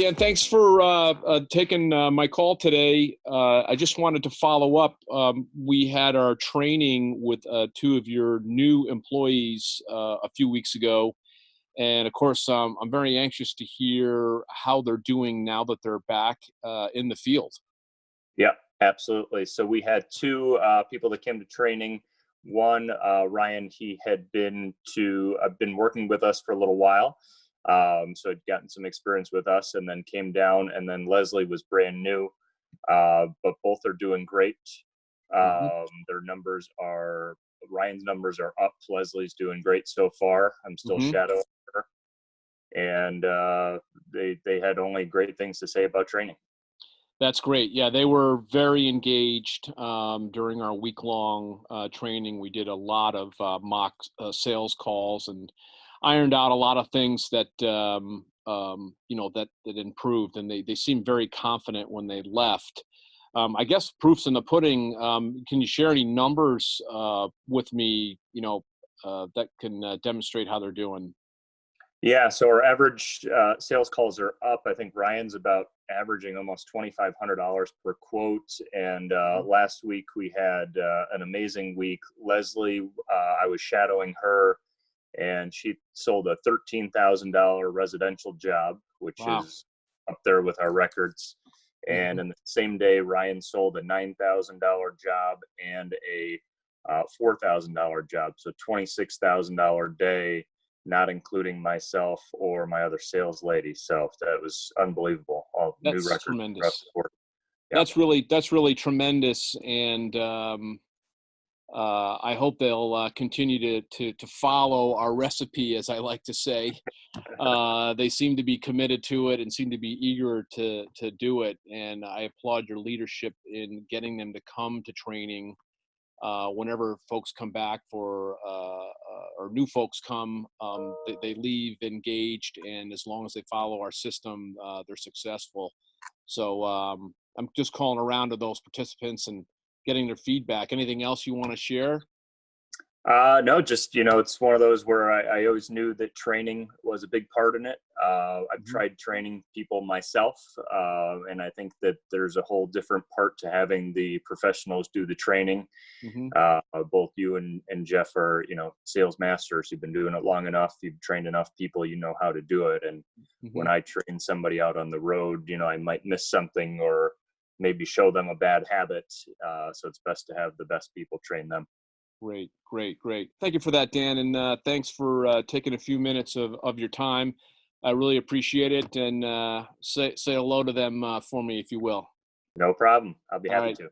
Dan, thanks for taking my call today. I just wanted to follow up. We had our training with two of your new employees a few weeks ago. And of course, I'm very anxious to hear how they're doing now that they're back in the field. Yeah, absolutely. So we had two people that came to training. One, Ryan, he had been working with us for a little while. So had gotten some experience with us and then came down, and then Leslie was brand new. But both are doing great. Their numbers are, Ryan's numbers are up. Leslie's doing great so far. I'm still shadowing her. And they had only great things to say about training. That's great. Yeah, they were very engaged during our week-long training. We did a lot of mock sales calls and ironed out a lot of things that that improved, and they seemed very confident when they left. I guess proof's in the pudding. Can you share any numbers with me? That can demonstrate how they're doing. Yeah, so our average sales calls are up. I think Ryan's about averaging almost $2,500 per quote. And last week we had an amazing week. Leslie, I was shadowing her, and she sold a $13,000 residential job, which is up there with our records. And in the same day, Ryan sold a $9,000 job and a $4,000 job. So $26,000 day, not including myself or my other sales lady. So that was unbelievable. All That's new records. tremendous. Yeah. That's really tremendous. And I hope they'll continue to follow our recipe, as I like to say. They seem to be committed to it and seem to be eager to do it. And I applaud your leadership in getting them to come to training whenever folks come back or new folks come. They leave engaged, and as long as they follow our system, they're successful. So I'm just calling around to those participants and getting their feedback. Anything else you want to share? No, just, it's one of those where I always knew that training was a big part in it. I've tried training people myself, and I think that there's a whole different part to having the professionals do the training. Both you and Jeff are, sales masters. You've been doing it long enough. You've trained enough people, you know how to do it. And when I train somebody out on the road, I might miss something or maybe show them a bad habit. So it's best to have the best people train them. Great. Thank you for that, Dan. And thanks for taking a few minutes of your time. I really appreciate it. And say hello to them for me, if you will. No problem. I'll be happy to.